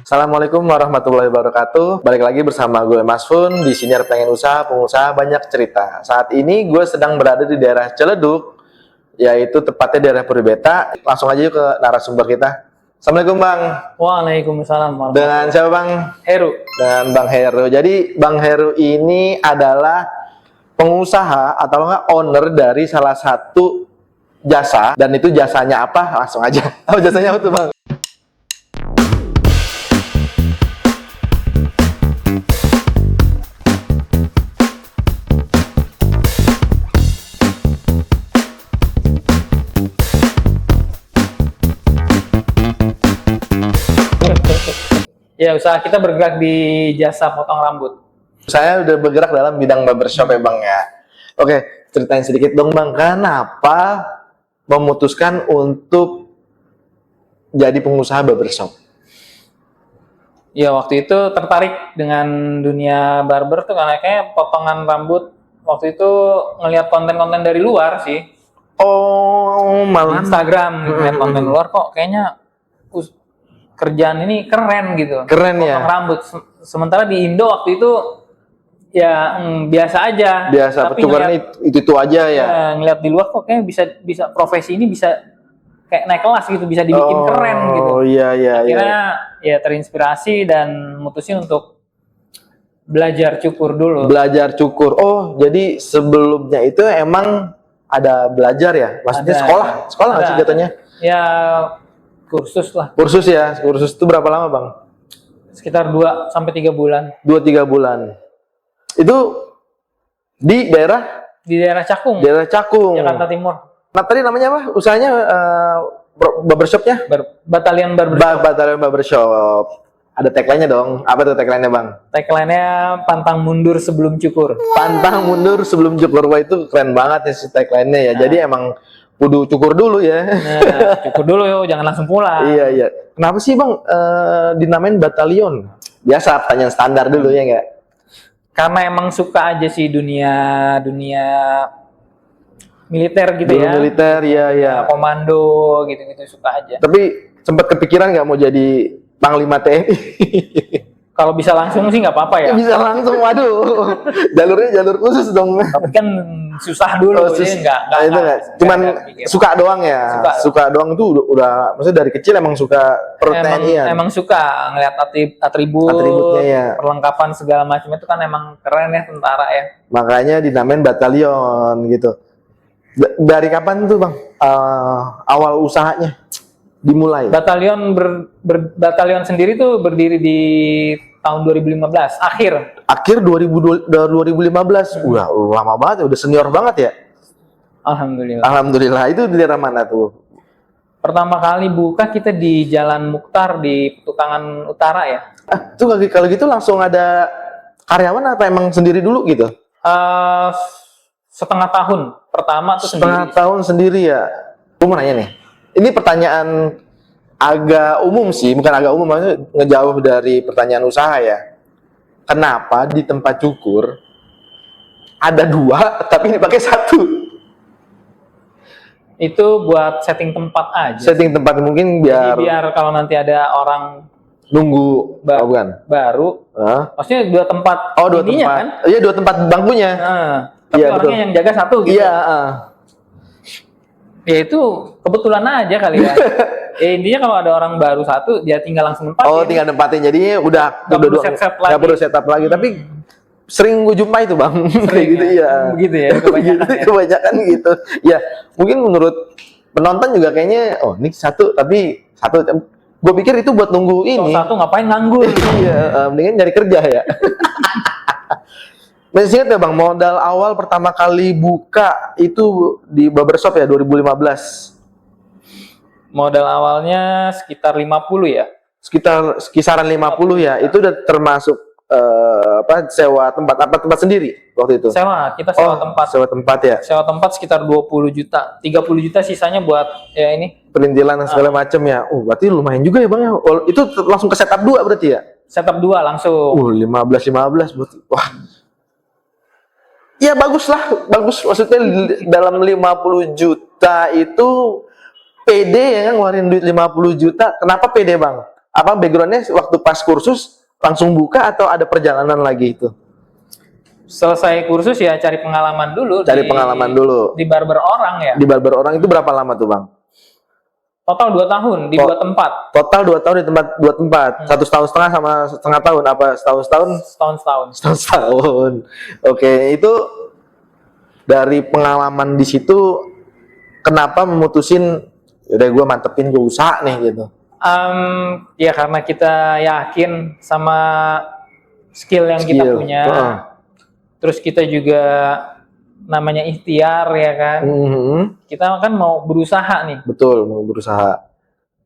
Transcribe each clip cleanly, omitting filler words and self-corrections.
Assalamualaikum warahmatullahi wabarakatuh. Balik lagi bersama gue Mas Fun di Siniar Pengen Usaha, Pengusaha Banyak Cerita. Saat ini gue sedang berada di daerah Ciledug, yaitu tepatnya daerah Puribeta. Langsung aja yuk ke narasumber kita. Assalamualaikum Bang. Waalaikumsalam warahmatullahi Dengan siapa Bang? Heru. Dengan Bang Heru. Jadi Bang Heru ini adalah pengusaha atau enggak owner dari salah satu jasa, dan itu jasanya apa? Langsung aja. Oh, jasanya apa tuh Bang? Ya, usaha kita bergerak di jasa potong rambut. Saya udah bergerak dalam bidang barbershop ya Bang ya. Oke, ceritain sedikit dong Bang, kenapa memutuskan untuk jadi pengusaha barbershop? Ya, waktu itu tertarik dengan dunia barber tuh karena kayak potongan rambut waktu itu ngelihat konten-konten dari luar sih. Oh, Di malah Instagram ngeliat konten luar kok kayaknya kerjaan ini keren gitu. Keren ya? Potong rambut. Sementara di Indo waktu itu ya biasa aja. biasa, Tapi pertukarannya itu aja ya. ngeliat di luar kok kayaknya bisa profesi ini bisa kayak naik kelas gitu, bisa dibikin keren gitu. Oh iya iya. Akhirnya ya terinspirasi dan mutusin untuk belajar cukur dulu. Belajar cukur. Oh, jadi sebelumnya itu emang ada belajar ya? Maksudnya Ada. sekolah nggak sih Ada. katanya? Ya kursus lah, Kursus ya, kursus itu berapa lama Bang? sekitar 2 sampai 3 bulan 2-3 bulan. Itu di daerah di daerah Cakung, Cakung. Jakarta Timur. Nah, tadi namanya apa? Usahanya barbershopnya? Batalion Barbershop. Batalion Barbershop. Ada tagline-nya dong. Apa tuh tagline-nya Bang? Tagline-nya pantang mundur sebelum cukur. Pantang mundur sebelum cukur. Wah, itu keren banget ya si tagline-nya ya. Jadi emang kudu cukur dulu ya. Nah, cukur dulu yo, jangan langsung pulang. Iya iya. Kenapa sih Bang dinamain batalion? Biasa pertanyaan standar dulu ya nggak? Karena emang suka aja sih dunia militer gitu Dulu ya. militer ya ya. Komando gitu-gitu suka aja. Tapi sempat kepikiran nggak mau jadi Panglima TNI? Kalau bisa langsung sih nggak apa-apa ya. Bisa langsung, waduh. Jalurnya jalur khusus dong. Tapi kan susah dulu, Oh, jadi nggak itu nggak. Cuman pikir. suka doang ya. Suka doang itu udah maksudnya dari kecil emang suka pertanian. Emang suka ngeliat Atributnya ya. perlengkapan segala macam itu kan emang keren ya tentara ya. Makanya dinamain batalion gitu. Dari kapan tuh Bang awal usahanya dimulai? Batalion sendiri tuh berdiri di tahun 2015 Akhir 2015. Udah lama banget ya, udah senior banget ya. Alhamdulillah. Alhamdulillah. Itu di daerah mana tuh? Pertama kali buka kita di Jalan Mukhtar di Petukangan Utara ya. Tuh kalau gitu langsung ada karyawan apa emang sendiri dulu gitu? Setengah tahun pertama tuh Setengah sendiri. tahun sendiri ya. Gue mau nanya nih. Ini pertanyaan agak umum sih, bukan agak umum, maksudnya ngejauh dari pertanyaan usaha ya. Kenapa di tempat cukur ada 2 tapi dipakai 1? Itu buat setting tempat aja. Setting tempat mungkin Jadi biar kalau nanti ada orang nunggu bukan? baru, maksudnya 2 tempat Oh, 2 ininya tempat. kan. Iya, 2 tempat bangkunya. Tapi Iya, orangnya betul. yang jaga 1 gitu. Iya, Ya itu kebetulan aja kali ya. Intinya kalau ada orang baru 1, dia tinggal langsung nempatin. Oh, tinggal nempatin. Jadi udah perlu set-set lagi. nggak perlu setup lagi. Tapi sering gue jumpa itu Bang. Kayak gitu ya. Begitu ya, kebanyakan ya. Kebanyakan gitu. Ya, mungkin menurut penonton juga kayaknya, oh ini 1 tapi 1. Gue pikir itu buat nunggu ini. Kalau 1 ngapain nganggur? Iya, mendingan nyari kerja ya. Masih ingat ya Bang, modal awal pertama kali buka itu di barbershop ya 2015. Modal awalnya sekitar 50 ya. Kisaran 50 ya. Itu udah termasuk sewa tempat tempat sendiri waktu itu? Kita sewa tempat. Sewa tempat ya. Sewa tempat sekitar 20 juta. 30 juta sisanya buat ya ini Perintilan dan segala macam ya. Berarti lumayan juga ya Bang ya. Itu langsung ke setup 2 berarti ya? setup 2 langsung. 15 berarti. Wah. Ya bagus lah, bagus. Maksudnya dalam 50 juta itu pede ya kan, ngeluarin duit 50 juta. Kenapa pede Bang? apa backgroundnya waktu pas kursus langsung buka atau ada perjalanan lagi itu? Selesai kursus ya cari pengalaman dulu. Cari pengalaman dulu. Di barber orang ya. Di barber orang itu berapa lama tuh, Bang? Total 2 tahun di 2 tempat. Total 2 tahun di dua tempat. 1,5 tahun sama setengah tahun, apa setahun? Setahun. Oke, itu dari pengalaman di situ kenapa memutusin udah gue mantepin gue usaha nih gitu? Ya karena kita yakin sama skill yang kita punya. Terus kita juga namanya ikhtiar ya kan. Kita kan mau berusaha nih. Betul, mau berusaha.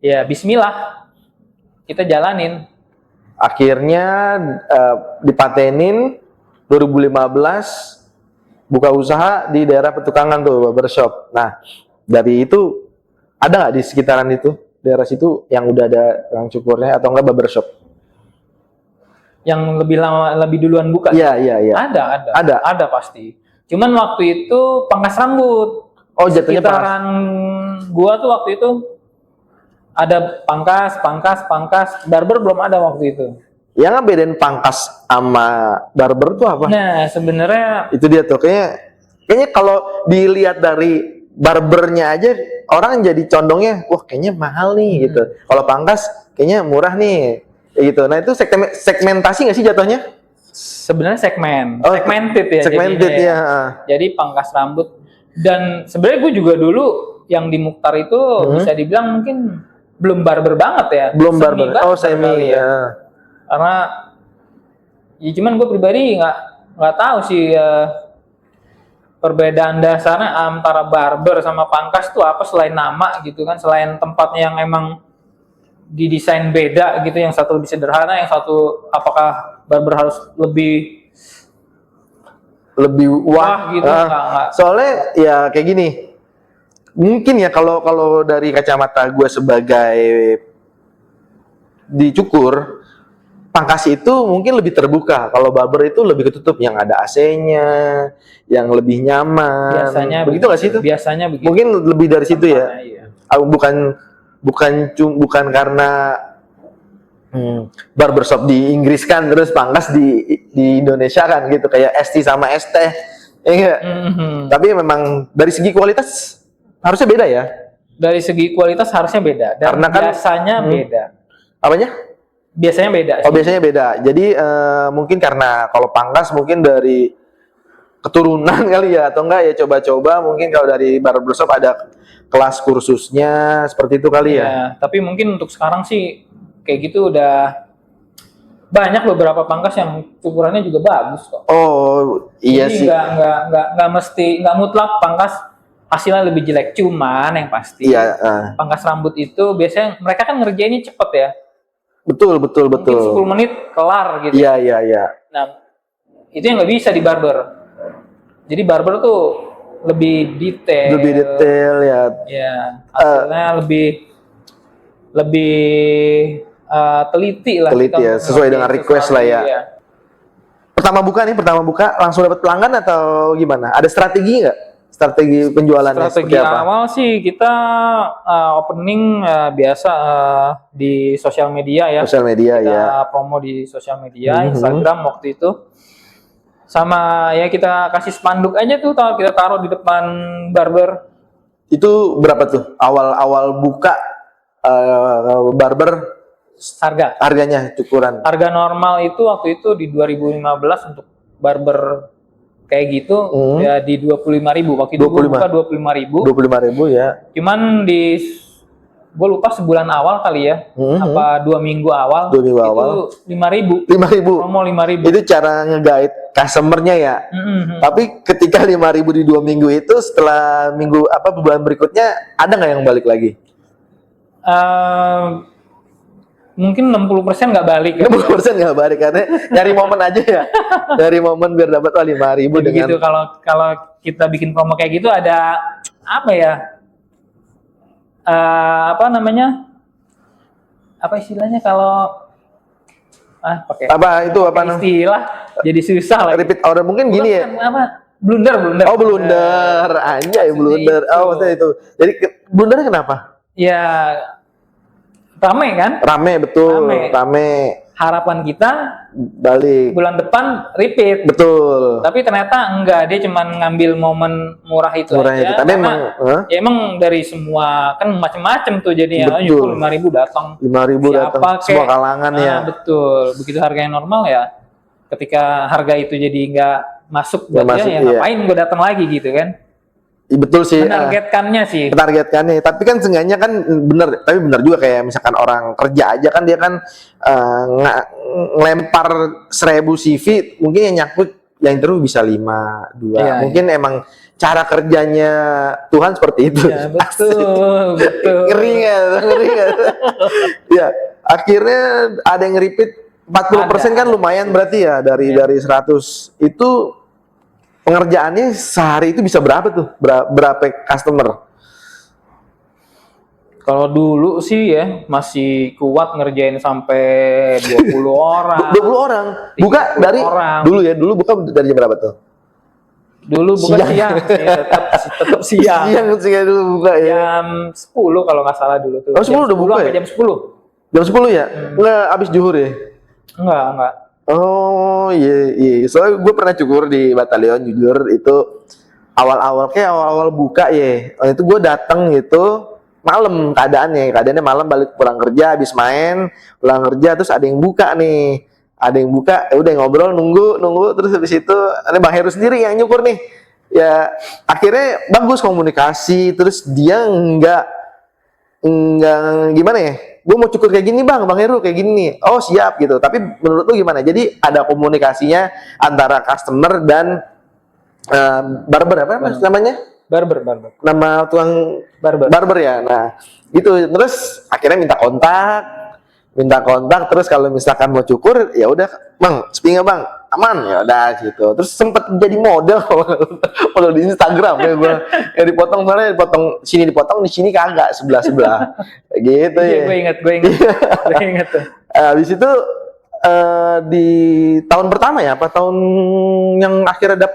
Ya bismillah. Kita jalanin. Akhirnya dipatenin 2015 buka usaha di daerah Petukangan tuh, barbershop. Nah, dari itu ada nggak di sekitaran itu, daerah situ yang udah ada yang cukurnya atau enggak barbershop? Yang lebih lama, lebih duluan buka? Iya. Ada pasti. Cuman waktu itu pangkas rambut. Oh, jatuhnya sekitaran gua tuh waktu itu ada pangkas, barber belum ada waktu itu. Yang ngebedain pangkas sama barber tuh apa? Nah, sebenarnya itu dia tuh kayaknya kalau dilihat dari barbernya aja orang jadi condongnya, wah kayaknya mahal nih gitu. Kalau pangkas kayaknya murah nih, gitu. Nah itu segmentasi nggak sih jatuhnya? Sebenarnya segmented ya. Segmented ya. Jadi pangkas rambut. Dan sebenarnya gue juga dulu yang di Mukhtar itu bisa dibilang mungkin belum barber banget ya. Belum barber. Oh semi ya. Karena ya cuman gue pribadi nggak tahu sih perbedaan dasarnya antara barber sama pangkas tuh apa selain nama gitu kan, selain tempatnya yang emang didesain beda gitu, yang satu lebih sederhana, yang satu apakah barber harus lebih wah gitu. Enggak. Soalnya ya kayak gini, mungkin ya kalau dari kacamata gue sebagai dicukur, pangkas itu mungkin lebih terbuka. Kalau barber itu lebih ketutup, yang ada AC-nya, yang lebih nyaman. Biasanya begitu nggak sih itu? Biasanya begitu. Mungkin lebih dari situ ya. Iya. Bukan karena barbershop di Inggris kan, terus pangkas di Indonesia kan gitu, kayak ST sama ST. Enggak. Tapi memang dari segi kualitas harusnya beda ya. Dari segi kualitas harusnya beda. Dan karena kan biasanya beda. Apanya? Biasanya beda. Oh, biasanya beda. Jadi mungkin karena kalau pangkas mungkin dari keturunan kali ya, atau enggak ya coba-coba mungkin kalau dari barbershop ada kelas kursusnya seperti itu kali ya. Tapi mungkin untuk sekarang sih kayak gitu udah banyak beberapa pangkas yang cukurannya juga bagus kok. Oh, iya. Jadi sih. Nggak mutlak pangkas hasilnya lebih jelek, cuman yang pasti pangkas rambut itu biasanya mereka kan ngerjainnya cepet ya. Betul. Mungkin 10 menit kelar gitu. Iya. Nah, itu yang nggak bisa di barber. Jadi barber tuh lebih detail. Ya. Ya, hasilnya lebih teliti lah. Teliti ya, sesuai dengan request lah ya. Pertama buka langsung dapat pelanggan atau gimana? Ada strategi nggak? Strategi penjualannya strategi seperti apa? Awal sih kita opening biasa di sosial media ya. Sosial media kita promo di sosial media, Instagram waktu itu. Sama ya kita kasih spanduk aja tuh, kita taruh di depan barber. Itu berapa tuh? Awal buka barber harganya cukuran. Harga normal itu waktu itu di 2015 untuk barber kayak gitu ya di 25.000. Waktu itu gue buka 25.000. 25.000 ya. Cuman gue lupa sebulan awal kali ya, apa 2 minggu awal. 2 minggu awal. Itu 5.000. Promo 5.000. Itu cara nge-guide customernya ya. Tapi ketika 5.000 di 2 minggu itu, setelah bulan berikutnya ada nggak yang balik lagi? Mungkin 60% nggak balik. 60% nggak balik karena nyari momen aja ya. Dari momen biar dapat 5.000 dengan. Gitu, kalau kita bikin promo kayak gitu ada apa ya? Apa istilahnya kalau pakai istilah jadi susah lah. Repeat order mungkin gini ya. Blunder. Oh, blunder. Anjay, blunder. Oh, maksudnya itu. Jadi blundernya kenapa? Ya rame kan? Rame betul, Rame. rame. Harapan kita Balik. bulan depan repeat. Betul. Tapi ternyata enggak, dia cuman ngambil momen murah itu Murah aja. itu. Tapi Karena emang, ya emang dari semua kan macem-macem tuh jadinya. Betul. 5.000 datang. 5.000 datang. Siapa Semua kek? kalangan ya. Betul. Begitu harganya normal ya. Ketika harga itu jadi nggak masuk buat Nggak dia, masuk, ya iya. ngapain gue datang lagi gitu kan? Betul sih. Menargetkannya sih. Targetkannya, tapi kan seenggaknya kan bener, tapi bener juga kayak misalkan orang kerja aja kan dia kan ngelempar 1.000 CV, mungkin yang nyangkut yang terus bisa 5, 2. Iya, Mungkin emang cara kerjanya Tuhan seperti itu. Ya, betul, betul. Ngeri nggak? Ya, akhirnya ada yang repeat 40% kan lumayan berarti ya dari 100 itu pengerjaannya sehari itu bisa berapa tuh? Berapa customer? Kalau dulu sih ya masih kuat ngerjain sampai 20 orang. 20 orang. Buka 30 dari orang. dulu buka dari jam berapa tuh? Dulu bukan siang, ya, tetap siang. Siang dulu buka ya. Jam 10 kalau nggak salah dulu tuh. Oh, 10 udah buka sampai ya? jam 10. Jam 10 ya? Nggak habis zuhur ya? Enggak. Oh iya. Soalnya gue pernah cukur di batalion, jujur itu awal-awal buka ya. Waktu itu gue datang gitu malam keadaannya malam, balik pulang kerja habis main, pulang kerja terus ada yang buka nih. Ada yang buka, ya udah ngobrol nunggu terus habis itu ada Bang Heru sendiri yang nyukur nih. Ya akhirnya bagus komunikasi, terus dia enggak gimana ya, gue mau cukur kayak gini Bang Heru kayak gini, oh siap gitu. Tapi menurut lu gimana? Jadi ada komunikasinya antara customer dan barber apa namanya? Barber. Nama tukang Barber ya. Nah gitu, terus akhirnya minta kontak terus kalau misalkan mau cukur ya udah Bang, sepi nggak Bang? Aman ya udah gitu. Terus sempet jadi model model di Instagram ya gue, yang dipotong soalnya dipotong di sini kagak sebelah kayak gitu Iya, ya. gue inget tuh. Habis itu di tahun pertama ya, apa tahun yang akhirnya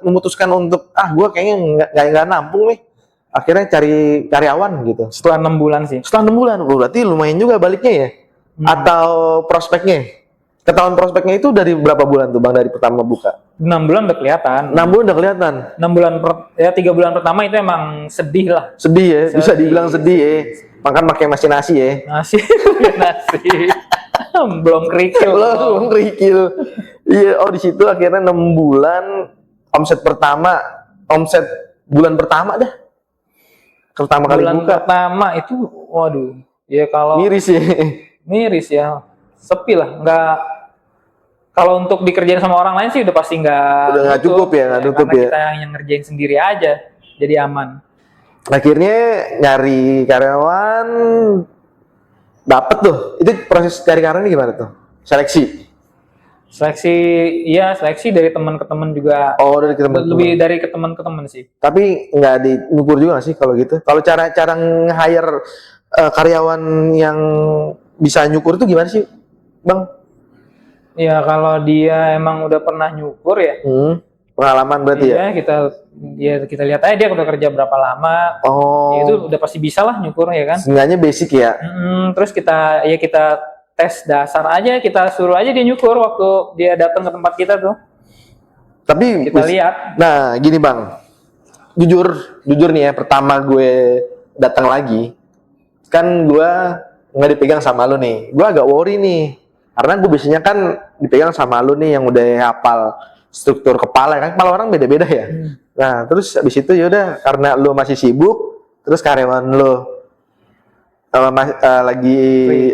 memutuskan untuk gue kayaknya nggak nampung nih, akhirnya cari karyawan gitu. Setelah 6 bulan sih. Setelah 6 bulan, berarti lumayan juga baliknya ya. Atau prospeknya? Ketahuan prospeknya itu dari berapa bulan tuh Bang, dari pertama buka? 6 bulan udah kelihatan. 6 bulan udah kelihatan. 6 bulan 3 bulan pertama itu emang sedih lah. Sedih ya, bisa dibilang sedih ya. Makan pakai nasi ya. Nasi. Belum kerikil. Belum kerikil. Iya, di situ akhirnya 6 bulan omset bulan pertama dah. Pertama kali Bulan buka. pertama itu waduh. Ya kalau Miris ya. Sepi lah, nggak. Kalau untuk dikerjain sama orang lain sih udah pasti nggak. Udah nggak cukup ya, nggak cukup karena ya. kita yang ngerjain sendiri aja, jadi aman. Akhirnya nyari karyawan, dapet tuh. Itu proses cari karyawan gimana tuh? Seleksi dari teman ke teman juga. Oh, dari teman. Lebih dari ke teman sih. Tapi nggak diukur juga nggak sih kalau gitu? Kalau cara nge-hire karyawan yang bisa nyukur itu gimana sih, Bang? Ya kalau dia emang udah pernah nyukur ya. Pengalaman berarti ya? Kita lihat aja dia udah kerja berapa lama. Oh. Ya, itu udah pasti bisa lah nyukur ya kan. Sebenarnya basic ya. Terus kita tes dasar aja, kita suruh aja dia nyukur waktu dia datang ke tempat kita tuh. Tapi kita lihat. Nah, gini Bang. Jujur nih ya, pertama gue datang lagi, kan gue nggak dipegang sama lu nih. Gue agak worry nih. Karena gue biasanya kan dipegang sama lu nih yang udah hafal struktur kepala, kan kepala orang beda-beda ya. Nah, terus abis itu yaudah karena lu masih sibuk, terus karyawan lu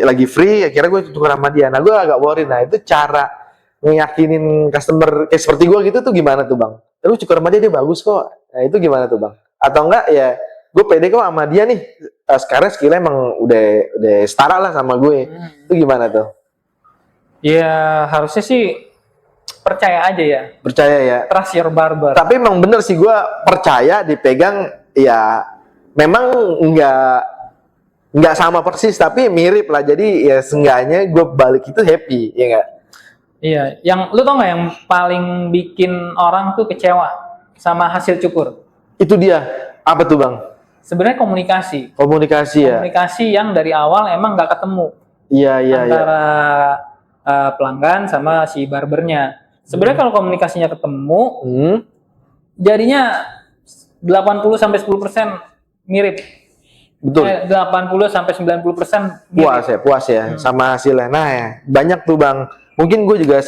lagi free, akhirnya gue tuker sama dia. Nah, gue agak worry. Nah, itu cara ngeyakinin customer seperti gue gitu tuh gimana tuh Bang? Lu cukur sama dia bagus kok. Nah, itu gimana tuh Bang? Atau enggak ya gue pede kok sama dia nih. Sekarang skillnya emang udah setara lah sama gue. Itu gimana tuh? Ya harusnya sih percaya aja ya. Percaya ya. Trust your barber. Tapi emang bener sih gue percaya dipegang ya. Memang nggak sama persis tapi mirip lah. Jadi ya seenggaknya gue balik itu happy, ya nggak? Iya. Yang lu tau nggak yang paling bikin orang tuh kecewa sama hasil cukur? Itu dia. Apa tuh Bang? sebenarnya komunikasi. Komunikasi ya. Komunikasi yang dari awal emang nggak ketemu Iya antara pelanggan sama si barbernya. Sebenarnya kalau komunikasinya ketemu, jadinya 80-10% mirip. Betul. 80-90% mirip. Puas ya sama hasilnya. Nah ya, banyak tuh Bang. Mungkin gue juga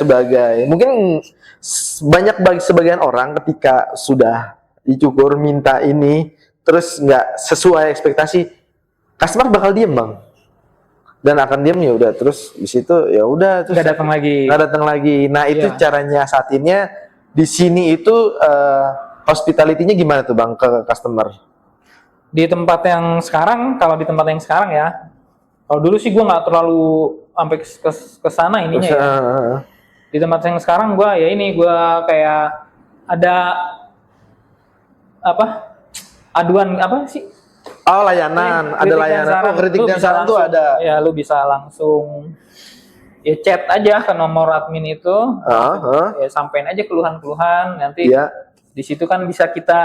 banyak bagi sebagian orang ketika sudah dicukur minta ini terus nggak sesuai ekspektasi, customer bakal diem Bang, dan akan diem ya udah, terus di situ ya udah terus Nggak datang lagi. Nah itu Iya. caranya satinnya di sini itu hospitality-nya gimana tuh Bang ke customer? Di tempat yang sekarang, kalau di tempat yang sekarang ya, kalau dulu sih gue nggak terlalu sampai ke sana ininya ya. Di tempat yang sekarang gue kayak ada aduan apa sih? Oh layanan, ada layanan. Kritik dan saran tuh ada. Ya lu bisa langsung ya chat aja ke nomor admin itu, ya sampein aja keluhan-keluhan, nanti di situ kan bisa kita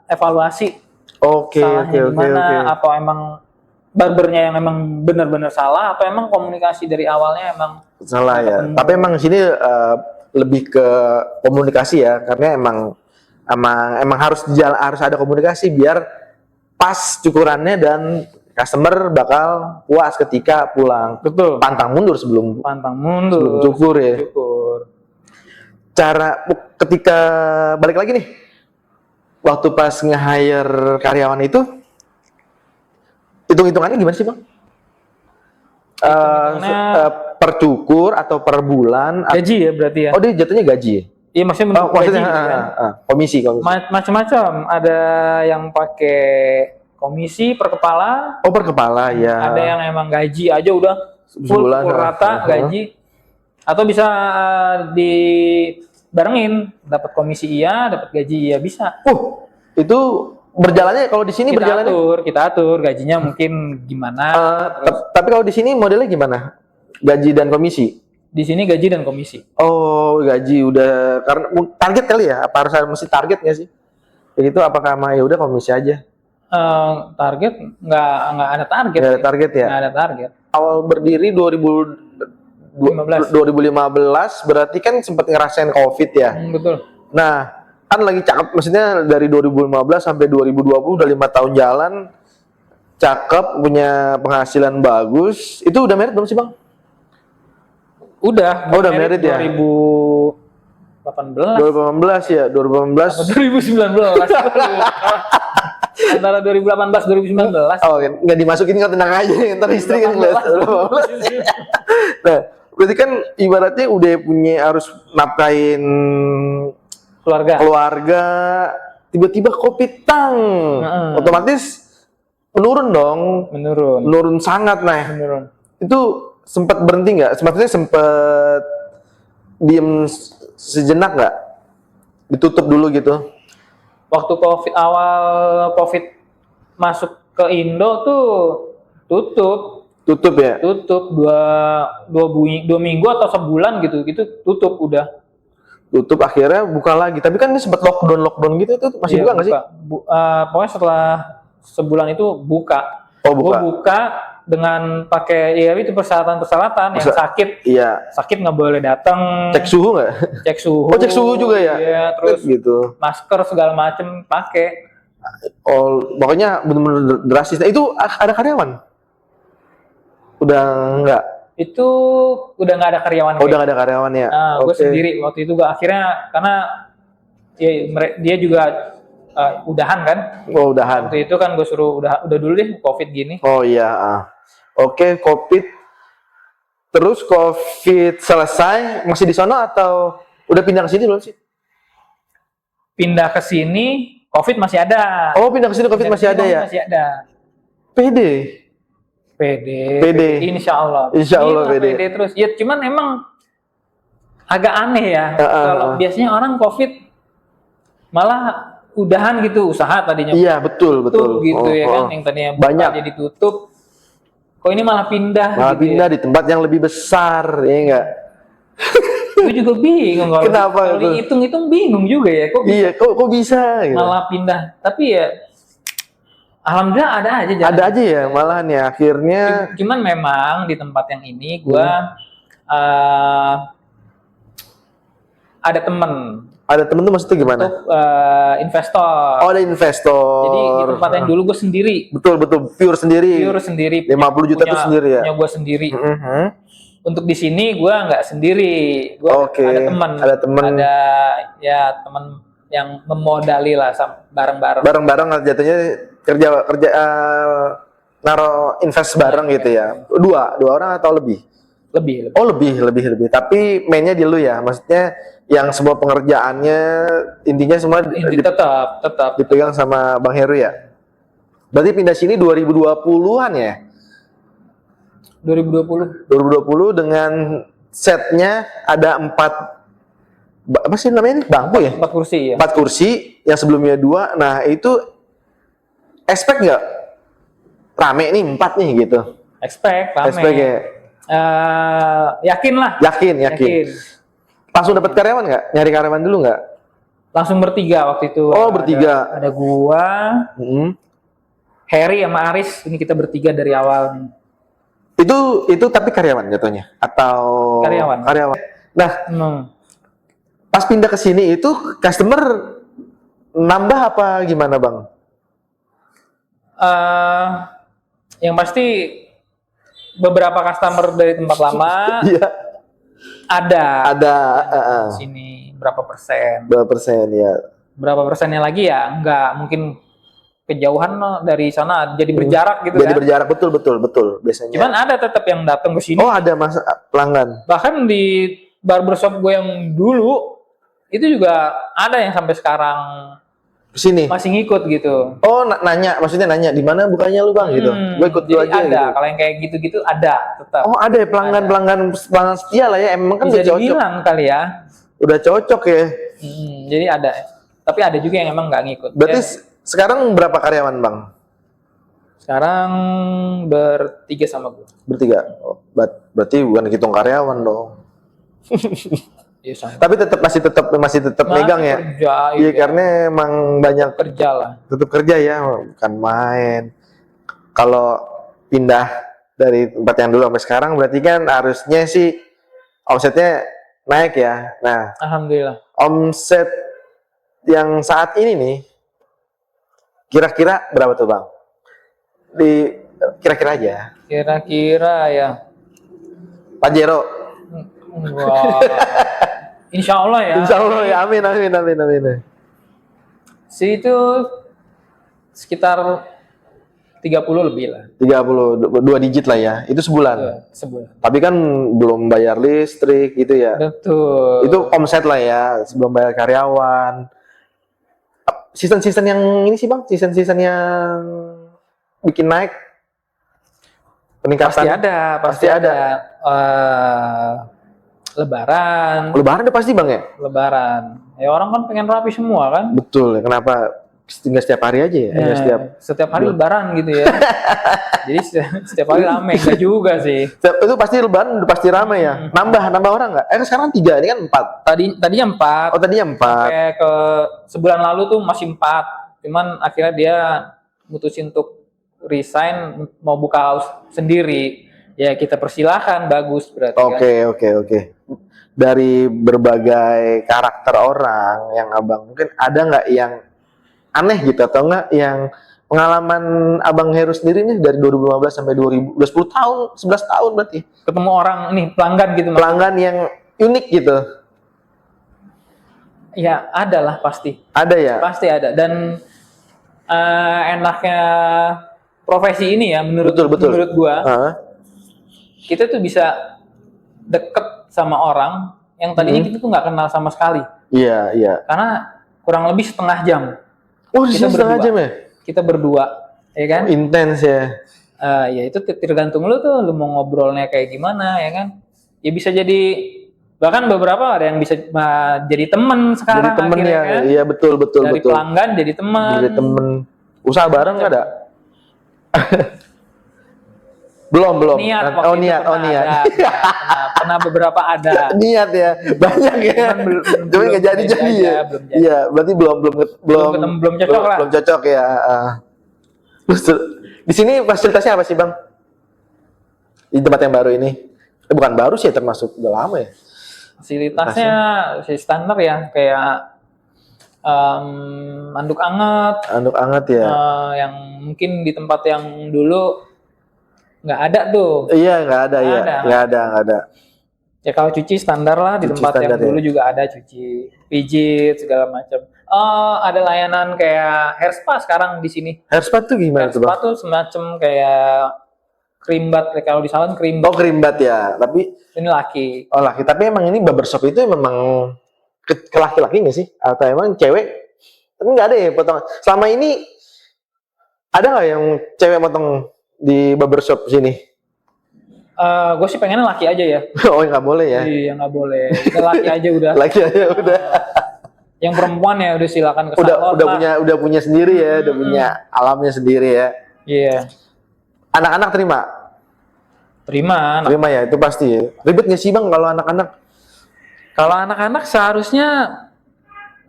evaluasi. Oke. Apa emang barbernya yang emang benar-benar salah, atau emang komunikasi dari awalnya emang salah ya. Tapi emang sini lebih ke komunikasi ya, karena emang harus ada komunikasi biar pas cukurannya dan customer bakal puas ketika pulang. Betul. Pantang mundur sebelum cukur ya. Cara ketika balik lagi nih, waktu pas nge-hire karyawan itu, hitung-hitungannya gimana sih Bang? Per cukur atau per bulan? Gaji ya berarti ya? Oh dia jatuhnya gaji ya? Iya maksudnya gaji kan? Komisi. Macam-macam, ada yang pakai komisi per kepala. Oh per kepala ya. Ada yang emang gaji aja udah full rata gaji. Atau bisa dibarengin, dapat komisi iya, dapat gaji iya, bisa. Itu berjalannya kalau di sini kita atur gajinya mungkin gimana. Tapi kalau di sini modelnya gimana? Gaji dan komisi? Di sini gaji dan komisi. Oh gaji udah, karena target kali ya? Apa harus mesti target nggak sih? Jadi itu apakah ya udah komisi aja? Target nggak ada target. Nggak ada target ya? Nggak ada target. Awal berdiri 2015 berarti kan sempat ngerasain COVID ya? Betul. Nah kan lagi cakep, maksudnya dari 2015 sampai 2020 udah 5 tahun jalan, cakep, punya penghasilan bagus. Itu udah merit belum sih Bang? Udah merit ya? 2018 ya? 2018 2019 antara 2018 2019. Oh nggak dimasukin, nggak, tenang aja, ntar istri kan ngeliat. Nah berarti kan ibaratnya udah punya, harus nafkahin keluarga, tiba-tiba COVID otomatis menurun dong. Menurun sangat. Itu sempat berhenti nggak? Maksudnya sempat diem sejenak nggak? Ditutup dulu gitu? Waktu awal COVID masuk ke Indo tuh tutup ya? Tutup dua minggu atau sebulan gitu tutup udah. Tutup, akhirnya buka lagi. Tapi kan ini sempat lockdown gitu, itu masih buka nggak sih? Pokoknya setelah sebulan itu buka. Gua buka dengan pakai itu persyaratan yang sakit. Iya. Sakit nggak boleh datang. Cek suhu nggak? Cek suhu. Oh cek suhu juga ya? Iya, terus gitu. Masker segala macem pakai. Oh pokoknya benar-benar drastis. Nah, itu ada karyawan? Udah nggak? Itu udah nggak ada karyawan. Udah nggak ada karyawan ya? Nah, gue sendiri waktu itu. Akhirnya karena dia juga udahan kan? Oh udahan. Waktu itu kan gue suruh udah dulu deh COVID gini. Oh iya. Oke, COVID. Terus COVID selesai, masih di sono atau udah pindah ke sini belum sih? Pindah ke sini, COVID masih ada. Oh pindah ke sini COVID masih ada ya? Masih ada. PD. Insya Allah PD terus. Ya cuman emang agak aneh ya. Kalau biasanya orang COVID malah udahan gitu usaha tadinya. Iya betul. Gitu ya kan, yang tadinya banyak jadi tutup. Kok ini malah pindah? Pindah di tempat yang lebih besar, ya enggak? Gue juga bingung kalau dihitung-hitung bingung juga ya. Kok bisa gitu. Malah pindah. Tapi ya Alhamdulillah ada aja jalan. Ada aja ya malahan ya akhirnya. Cuman memang di tempat yang ini gua ada temen Ada temen tuh maksudnya gimana? untuk investor. Oh, ada investor. Jadi di tempat yang dulu gue sendiri. Betul pure sendiri. Pure sendiri. 50 juta tuh sendiri ya. Punya gue sendiri. Mhm. Untuk di sini gue nggak sendiri. Gue Oke. ada teman. Ada temen. Ada ya teman yang memodali lah bareng-bareng. Bareng-bareng jatuhnya kerja naro invest bareng gitu ya. Dua orang atau lebih? Lebih. Oh, lebih. Tapi mainnya di lu ya. Maksudnya yang semua pengerjaannya intinya semua Tetap. dipegang sama Bang Heru ya. Berarti pindah sini 2020-an ya? 2020 dengan setnya ada 4 apa sih namanya ini? Bangku ya? 4 kursi ya. 4 kursi yang sebelumnya 2. Nah, itu expect nggak rame nih 4 nih gitu? Expect rame. Expect ya? Yakin lah. Yakin. Langsung dapat karyawan nggak? Nyari karyawan dulu nggak? Langsung bertiga waktu itu. Oh, bertiga. Ada gua, Harry sama Aris. Ini kita bertiga dari awal nih. Itu tapi karyawan jatuhnya atau Karyawan. Nah, pas pindah ke sini itu customer nambah apa gimana, Bang? Yang pasti beberapa customer dari tempat lama Iya. ada Sini berapa persen ya? berapa persennya lagi ya nggak mungkin kejauhan dari sana jadi berjarak gitu jadi kan. Berjarak betul biasanya. Cuman ada tetap yang datang ke sini. Oh, ada mas pelanggan. Bahkan di barbershop gue yang dulu itu juga ada yang sampai sekarang Sini masih ngikut gitu. Oh, maksudnya nanya di mana bukanya lu, Bang, gitu. Gue ikut dulu aja ada gitu. kalau yang kayak gitu ada tetap. Oh, ada ya pelanggan setia lah ya. Emang kan bisa udah cocok. dibilang kali ya. Udah cocok ya. Jadi ada. Tapi ada juga yang emang nggak ngikut. Berarti Ya. Sekarang berapa karyawan, Bang? Sekarang bertiga sama gue. Bertiga. Oh, berarti bukan hitung karyawan dong. Ya, Tapi masih tetap megang ya. Kerja, Iya, karena emang banyak kerja lah. tetap kerja ya, bukan main. Kalau pindah dari tempat yang dulu sampai sekarang berarti kan harusnya sih omsetnya naik ya. Nah, Alhamdulillah. omset yang saat ini nih kira-kira berapa tuh, Bang? Kira-kira aja. Kira-kira ya. Pajero. Wah. Insya Allah ya. Insya Allah ya, amin. Itu sekitar 30 lebih lah. 32 digit lah ya. Itu sebulan. Iya, sebulan. Tapi kan belum bayar listrik gitu ya. Betul. Itu omset lah ya, sebelum bayar karyawan. Season-season yang ini sih, Bang, season-season yang bikin naik peningkatan. Pasti ada. Lebaran udah pasti, Bang, ya? Lebaran. Ya orang kan pengen rapi semua kan. Betul. Kenapa nggak setiap hari aja ya? Setiap hari Lebaran gitu ya. Jadi setiap hari rame. Enggak juga sih. Itu pasti Lebaran udah pasti ramai ya. Nambah orang nggak? Sekarang 3, ini kan 4. Tadinya 4. Oh, tadinya 4. Kayak ke sebulan lalu tuh masih 4. Cuman akhirnya dia mutusin untuk resign, mau buka sendiri. Ya kita persilahkan, bagus berarti. Oke. Dari berbagai karakter orang yang Abang mungkin ada nggak yang aneh gitu atau enggak yang pengalaman Abang Heru sendiri nih dari 2015 sampai 2000, udah 10 tahun, 11 tahun berarti. Ketemu orang nih pelanggan gitu. Pelanggan yang unik gitu. Ya, ada lah pasti. Ada ya? Pasti ada. Dan enaknya profesi ini ya menurut gua. Kita tuh bisa deket sama orang yang tadinya kita tuh nggak kenal sama sekali. Iya. Karena kurang lebih setengah jam. Oh, kita setengah jam ya? Kita berdua, ya kan? Intens ya. Ya itu tergantung lu tuh, lu mau ngobrolnya kayak gimana, ya kan? Ya bisa jadi, bahkan beberapa ada yang bisa jadi temen sekarang. Jadi temen ya, kan? iya betul. Dari pelanggan jadi teman. Jadi temen. Usaha bareng nggak ada? Belum. Niat. Niat. Pernah beberapa ada. Niat ya, banyak ya. Cuma nggak jadi ya. Iya, berarti belum cocok lah. Belum cocok ya. Di sini fasilitasnya apa sih Bang? Di tempat yang baru ini? Bukan baru sih, termasuk udah lama ya. Fasilitasnya sih standar ya, kayak anduk anget, Anduk anget ya. yang mungkin di tempat yang dulu nggak ada tuh. Iya, nggak ada ya. Nggak ada. Ya kalau cuci standar lah di Cuci tempat yang standar ya. dulu juga ada cuci, pijit segala macam. Ada layanan kayak hair spa sekarang di sini. Hair spa tuh gimana Hair tuh spa Bang? tuh semacam kayak creambath, kalau di salon creambath. Oh, creambath ya. Tapi Ini laki. oh laki. Tapi emang ini barbershop itu memang ke laki-laki nggak sih? Atau emang cewek? Tapi nggak ada ya potong. Selama ini ada nggak yang cewek potong di barbershop sini? Gue sih pengennya laki aja ya. Oh, nggak boleh ya? Iya, nggak boleh. Udah laki aja udah. Laki aja udah. Yang perempuan ya udah silakan ke salon lah. Udah punya sendiri ya, udah punya alamnya sendiri ya. Iya. Anak-anak terima? Terima. Terima ya, itu pasti. Ribet nggak sih Bang kalau anak-anak? Kalau anak-anak seharusnya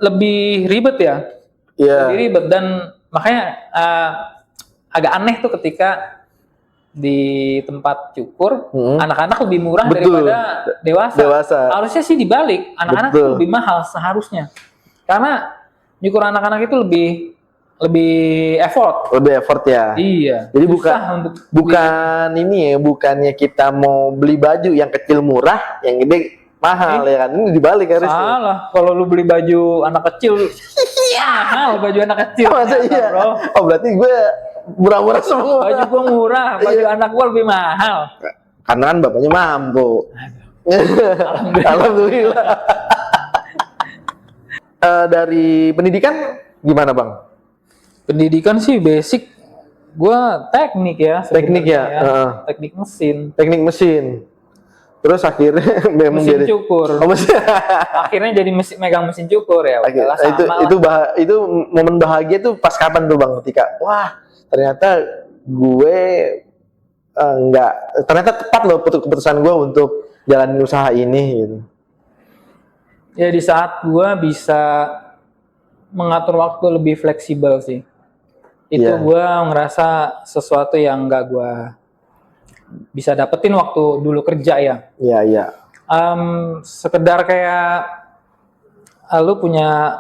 lebih ribet ya. Iya. Lebih ribet, dan makanya agak aneh tuh ketika di tempat cukur anak-anak lebih murah daripada dewasa. Harusnya sih dibalik, anak-anak tuh lebih mahal seharusnya. Karena nyukur anak-anak itu lebih effort. Lebih effort ya. Iya. Jadi bukan ini ya, bukannya kita mau beli baju yang kecil murah, yang gede mahal ya kan. Ini dibalik harusnya. Salah, kalau lu beli baju anak kecil mahal baju anak kecil. Masa iya? Bro. Oh, berarti gue murah-murah semua. Baju gua murah, baju anak gua lebih mahal. Karena kan bapaknya mampu. Alhamdulillah. Dari pendidikan gimana Bang? Pendidikan sih basic, gua teknik ya. Teknik ya? Teknik mesin. Teknik mesin. Terus akhirnya mesin cukur. Oh, mesin. Akhirnya jadi megang mesin cukur ya. Itu momen bahagia tuh pas kapan tuh Bang, ketika wah ternyata gue ternyata tepat loh keputusan gue untuk jalanin usaha ini gitu. Ya di saat gue bisa mengatur waktu lebih fleksibel sih. Itu gue ngerasa sesuatu yang nggak gue bisa dapetin waktu dulu kerja ya. Iya. Sekedar kayak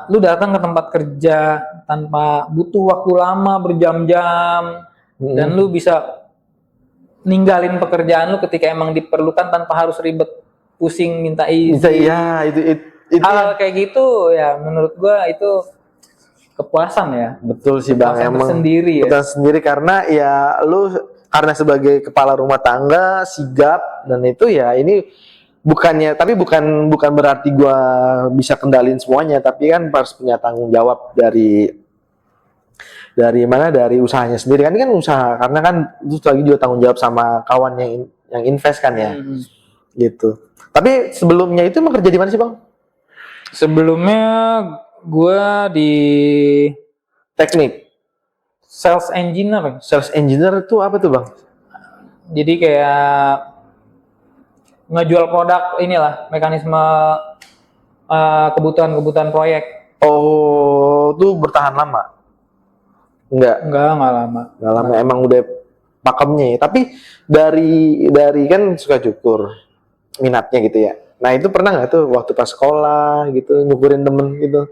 lu datang ke tempat kerja tanpa butuh waktu lama berjam-jam, dan lu bisa ninggalin pekerjaan lu ketika emang diperlukan tanpa harus ribet pusing minta izin. Iya, itu hal kayak gitu ya, menurut gua itu kepuasan ya. Betul sih Bang, emang sendiri ya. Kepuasan sendiri karena ya lu karena sebagai kepala rumah tangga sigap, dan itu ya ini bukan berarti gua bisa kendalin semuanya, tapi kan harus punya tanggung jawab dari usahanya sendiri kan usaha, karena kan itu lagi juga tanggung jawab sama kawan yang invest kan ya. Gitu. Tapi sebelumnya itu emang kerja di mana sih Bang? Sebelumnya gua di teknik sales engineer. Sales engineer itu apa tuh Bang? Jadi kayak ngejual produk, inilah mekanisme kebutuhan proyek. Oh, tuh bertahan lama? Enggak lama. Emang udah pakemnya ya. Tapi dari kan suka cukur, minatnya gitu ya. Nah itu pernah nggak tuh waktu pas sekolah gitu nyukurin temen gitu?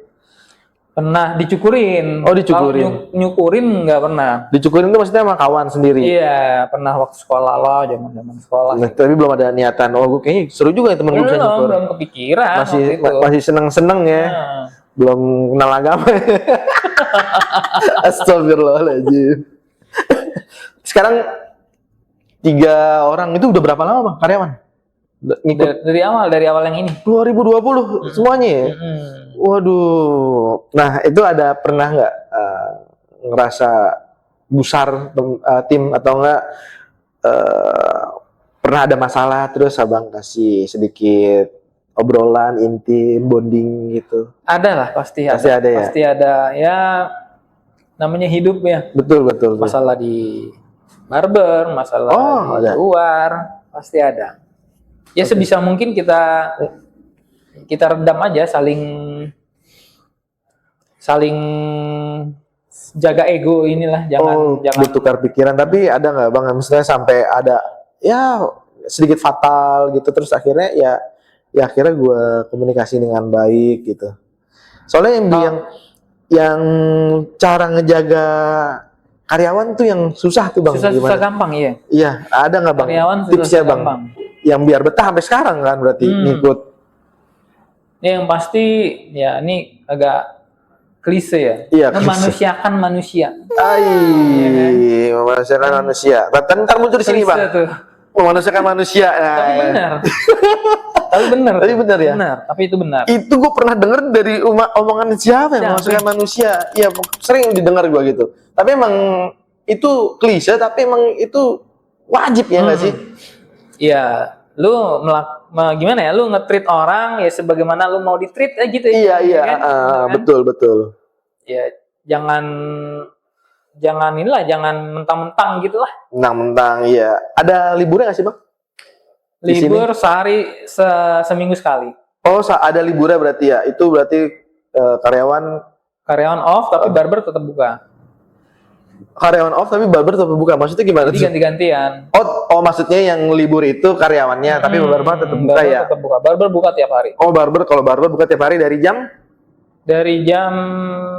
Pernah dicukurin. Oh, dicukurin. Kalau nyukurin nggak pernah. Dicukurin itu maksudnya sama kawan sendiri? Iya, pernah waktu sekolah lah, zaman sekolah. Nah, tapi belum ada niatan. Oh, gue kayaknya seru juga ya temen gue bisa nyukur. Belum kepikiran. Masih seneng ya. Belum kenal agama. Astagfirullahaladzim. Sekarang 3 orang itu udah berapa lama Bang karyawan? Dari awal yang ini 2020 semuanya ya? Waduh. Nah itu ada pernah nggak ngerasa gusar tim atau enggak pernah ada masalah terus Abang kasih sedikit obrolan intim bonding gitu? Ada lah, pasti ada ya. Pasti ada ya, namanya hidup ya. Betul. Masalah di barber, masalah di luar, pasti ada. Ya sebisa mungkin kita redam aja, saling jaga ego inilah, jangan bertukar pikiran. Tapi ada nggak bang, misalnya sampai ada ya sedikit fatal gitu, terus akhirnya ya akhirnya gue komunikasi dengan baik gitu. Soalnya yang cara ngejaga karyawan tuh yang susah tuh bang. susah gampang ya. Iya, ada nggak bang Karyawan tipsnya bang? gampang. Yang biar betah sampai sekarang kan berarti ngikut. Ya, yang pasti ya ini agak klise ya. Iya, Memanusiakan manusia. Memanusiakan manusia. Ntar muncul di sini bang. Tuh. Memanusiakan manusia. Nah. Tapi benar. Tapi benar ya. Benar. Tapi itu benar. Itu gue pernah denger dari omongan siapa ya, memanusiakan manusia. Iya, sering didengar gue gitu. Tapi emang itu klise, tapi emang itu wajib ya nggak sih? Iya. Lu gimana ya? Lu nge-treat orang ya sebagaimana lu mau di-treat ya gitu ya. Iya, kan? betul. Ya, jangan mentang-mentang gitu lah. Mentang-mentang, iya. Ada liburnya nggak sih bang? Libur sehari seminggu sekali. Oh, ada liburnya berarti ya? Itu berarti karyawan off tapi barber tetap buka. Karyawan off tapi barber tetap buka. Maksudnya gimana? Jadi ganti-gantian. Oh, maksudnya yang libur itu karyawannya, tapi barber tetap buka ya? Tetap buka. Barber buka tiap hari. Oh, kalau barber buka tiap hari dari jam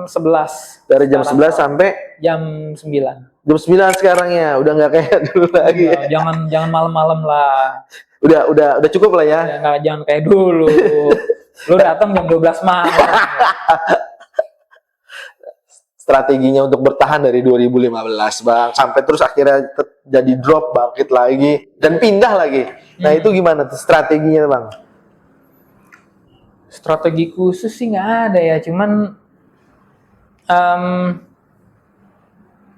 11. Dari jam 11 sampai jam 9. Jam 9 sekarang ya. Udah nggak kayak dulu lagi. Ya. Jangan malam-malam lah. Udah cukup lah ya. Jangan kayak dulu. Lu datang jam 12 malam. Strateginya untuk bertahan dari 2015 bang, sampai terus akhirnya jadi drop, bangkit lagi dan pindah lagi. Nah itu gimana tuh strateginya bang? Strategi khusus sih nggak ada ya, cuman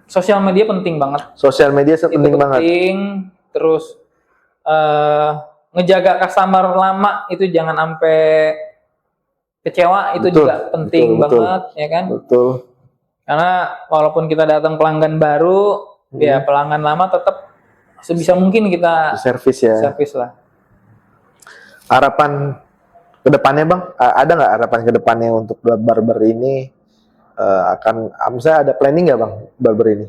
sosial media penting banget. Sosial media penting banget. Terus ngejaga customer lama itu jangan sampai kecewa, itu juga penting banget, ya kan? Betul. Karena walaupun kita datang pelanggan baru, ya pelanggan lama tetap sebisa mungkin kita servis lah. Harapan kedepannya bang, ada nggak harapan kedepannya untuk barber ini misalnya ada planning nggak bang barber ini?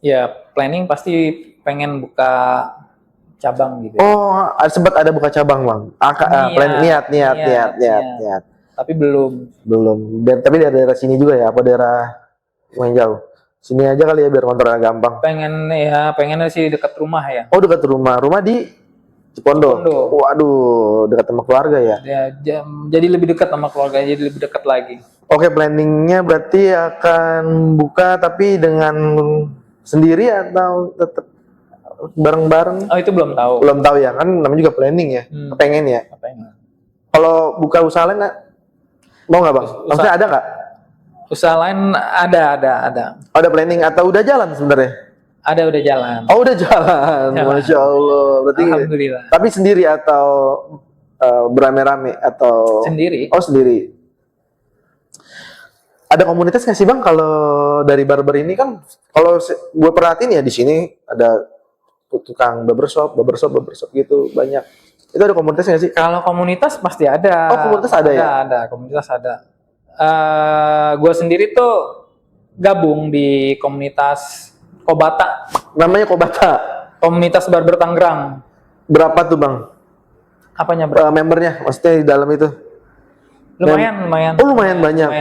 Ya planning pasti pengen buka cabang gitu. Oh, sempat ada buka cabang bang? Niat. Tapi belum. Tapi dari daerah sini juga ya? Apa daerah yang jauh? Sini aja kali ya biar kontrolnya gampang. Pengen sih dekat rumah ya. Oh, dekat rumah. Rumah di Cipondo. Waduh, dekat sama keluarga ya? Jadi lebih dekat sama keluarga, jadi lebih dekat lagi. Oke, planningnya berarti akan buka tapi dengan sendiri atau tetap bareng-bareng? Oh, itu belum tahu. Belum tahu ya, kan namanya juga planning ya. Kepengen ya. Kalau buka usaha lain nggak? Mau nggak bang? Maksudnya ada nggak? Usaha lain ada. Ada planning atau udah jalan sebenarnya? Ada, udah jalan. Oh, udah jalan. Masya Allah. Berarti alhamdulillah. Tapi sendiri atau beramai-ramai atau? Sendiri. Oh, sendiri. Ada komunitas nggak sih bang kalau dari barber ini kan? Kalau gue perhatiin ya di sini ada tukang barbershop gitu banyak. Itu ada komunitas nggak sih? Kalau komunitas pasti ada. Oh, komunitas ada ya? Ada, komunitas ada. Gue sendiri tuh gabung di komunitas Kobata. Namanya Kobata? Komunitas Barber Tangerang. Berapa tuh bang? Apanya berapa? Membernya, maksudnya di dalam itu? Lumayan. Oh, lumayan banyak.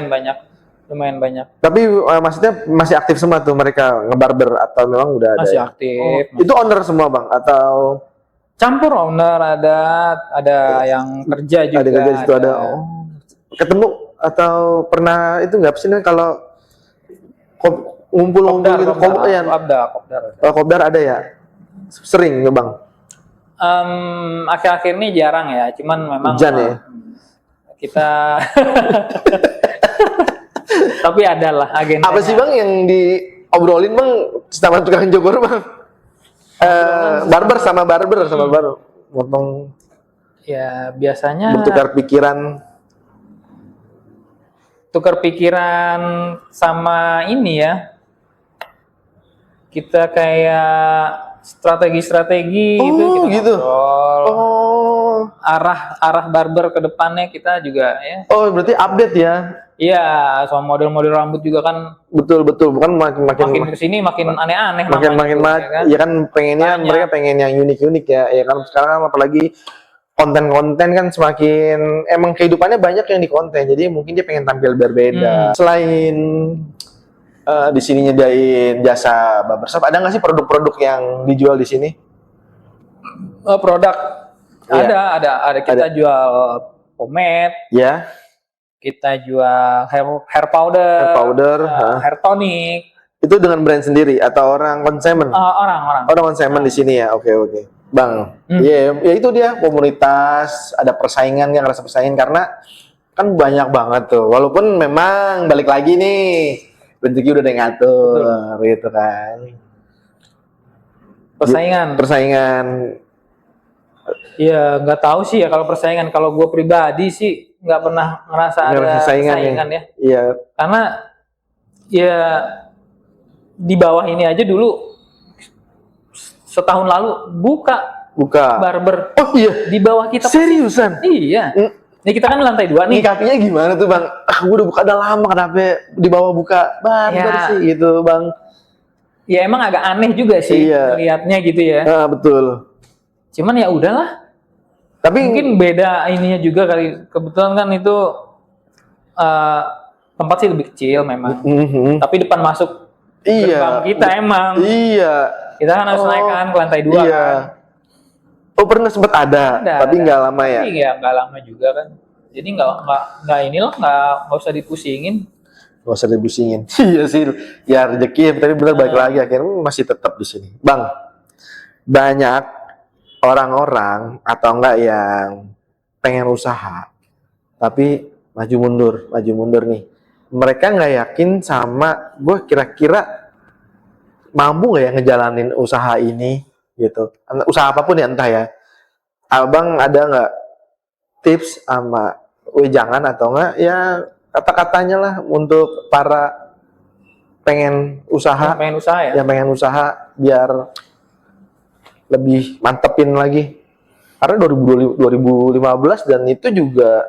Lumayan banyak. Tapi maksudnya masih aktif semua tuh mereka ngebarber atau memang udah ada? Masih aktif. Itu owner semua bang? Atau? Campur owner, ada yang kerja juga. Ada kerja di situ ada. Oh. Ketemu atau pernah itu nggak sih kalau ngumpul-ngumpul gitu? Kopdar ada ya? Sering ya bang? Akhir-akhir ini jarang ya, cuman memang hujan ya? Kita tapi ada lah agenda. Apa sih bang yang diobrolin bang sama tukang cukur bang? Barber sama barber motong ya biasanya tukar pikiran sama ini ya, kita kayak strategi gitu kita ngobrol. arah barber ke depannya kita juga ya. Oh, berarti update ya? Iya, soal model-model rambut juga kan Betul, bukan makin kesini makin aneh-aneh makin namanya juga, ya kan pengennya Banyak. mereka pengen yang unik-unik ya kan sekarang kan apalagi konten-konten kan semakin emang kehidupannya banyak yang di konten, jadi mungkin dia pengen tampil berbeda. Selain di sini nyediain jasa barbershop, ada nggak sih produk-produk yang dijual di sini? Produk Iya. ada kita jual pomade, Ya, kita jual hair powder, hair tonic. itu dengan brand sendiri atau orang konsumen? Orang Konsumen di sini ya. Oke. Bang, ya itu dia komunitas, ada persaingan, yang rasa persaingan karena kan banyak banget tuh. Walaupun memang balik lagi nih, rezeki udah ada yang ngatur gitu kan. Persaingan. Iya, nggak tahu sih ya kalau persaingan. Kalau gue pribadi sih nggak pernah ngerasa ada persaingan ya. Iya. Karena ya di bawah ini aja dulu setahun lalu buka barber. Oh iya. Di bawah kita. Seriusan? Iya. Ini kita kan lantai 2 nih. Kakinya gimana tuh bang? Gue udah buka udah lama, kenapa di bawah buka barber sih gitu bang? Ya emang agak aneh juga sih lihatnya gitu ya. Betul. Cuman ya udahlah. Tapi mungkin beda ininya juga kali. Kebetulan kan itu tempat sih lebih kecil memang. Tapi depan masuk gerbang kita emang. Iya. Kita kan harus naik kan ke lantai 2 kan. Oh pernah sempat ada, tapi nggak lama ya? Iya nggak lama juga kan. Jadi nggak inilah nggak usah dipusingin. Nggak usah dipusingin. Iya sih, ya rezeki. Tapi benar balik lagi akhirnya masih tetap di sini. Bang, banyak orang-orang atau enggak yang pengen usaha, tapi maju mundur nih. Mereka nggak yakin sama gue kira-kira mampu nggak ya ngejalanin usaha ini gitu. Usaha apapun ya entah ya. Abang ada nggak tips sama jangan atau enggak ya kata-katanya lah untuk para pengen usaha ya. Yang pengen usaha biar lebih mantepin lagi. Karena 2015 dan itu juga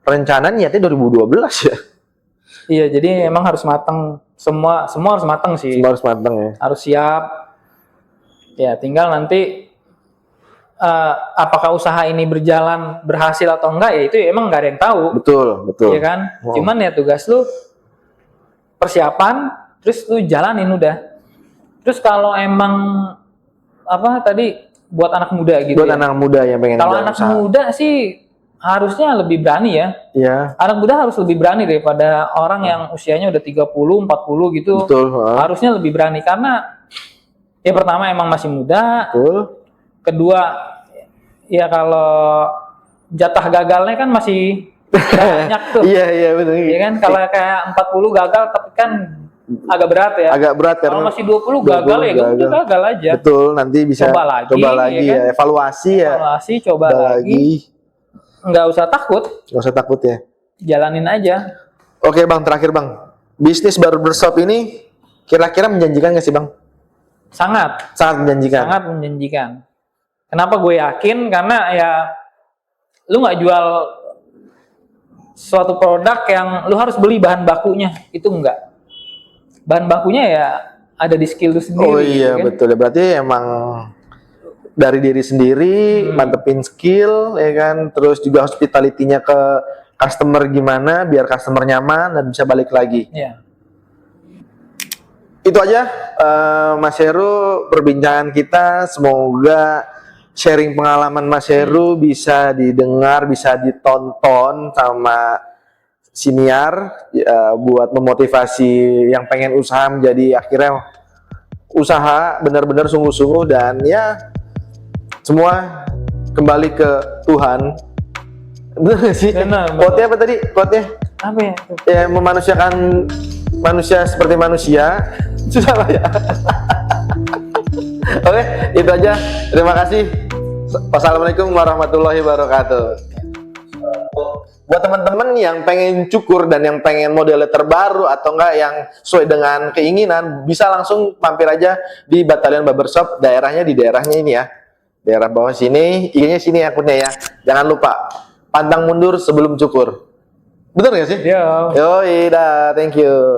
rencana niatnya 2012 ya. Iya, jadi emang harus matang. Semua harus matang sih. Semua harus matang ya. Harus siap. Ya, tinggal nanti apakah usaha ini berhasil atau enggak ya itu emang nggak ada yang tahu. Betul. Iya kan? Cuman ya tugas lu persiapan, terus lu jalanin udah. Terus kalau emang apa tadi buat anak muda gitu. Buat anak muda yang pengen kalau anak usaha. Muda sih harusnya lebih berani ya. Iya. Anak muda harus lebih berani daripada orang yang usianya udah 30, 40 gitu. Betul. Harusnya lebih berani karena ya pertama emang masih muda. Betul. Kedua ya kalau jatah gagalnya kan masih banyak tuh. Iya benar. Iya kan kalau kayak 40 gagal tapi kan agak berat ya. Agak berat kalau masih 20 gagal ya udah gagal aja. Betul, nanti bisa coba lagi ya, evaluasi ya. Evaluasi, coba lagi. Nggak usah takut. Nggak usah takut ya. Jalanin aja. Oke bang, terakhir bang. Bisnis barbershop ini kira-kira menjanjikan nggak sih bang? Sangat menjanjikan. Sangat menjanjikan. Kenapa gue yakin? Karena ya lu nggak jual suatu produk yang lu harus beli bahan bakunya, itu enggak. Bahan bakunya ya ada di skill lu sendiri. Oh iya gitu kan? Betul. Berarti emang dari diri sendiri mantepin skill ya kan, terus juga hospitality-nya ke customer gimana biar customer nyaman dan bisa balik lagi. Iya. Itu aja Mas Heru perbincangan kita. Semoga sharing pengalaman Mas Heru bisa didengar, bisa ditonton sama siniar buat memotivasi yang pengen usaha menjadi akhirnya usaha benar-benar sungguh-sungguh dan ya semua kembali ke Tuhan. Benar gak sih? Quote-nya apa tadi? Quote-nya? Apa ya? Ya memanusiakan manusia seperti manusia. Susah lah ya. Oke, itu aja. Terima kasih. Wassalamualaikum warahmatullahi wabarakatuh. Buat teman-teman yang pengen cukur dan yang pengen modelnya terbaru atau enggak yang sesuai dengan keinginan, bisa langsung mampir aja di Batalion Barbershop, daerahnya di daerahnya ini ya. Daerah bawah sini, IG-nya sini akunnya ya. Jangan lupa pantang mundur sebelum cukur. Bener nggak sih? Yo. Yoi, dah, thank you.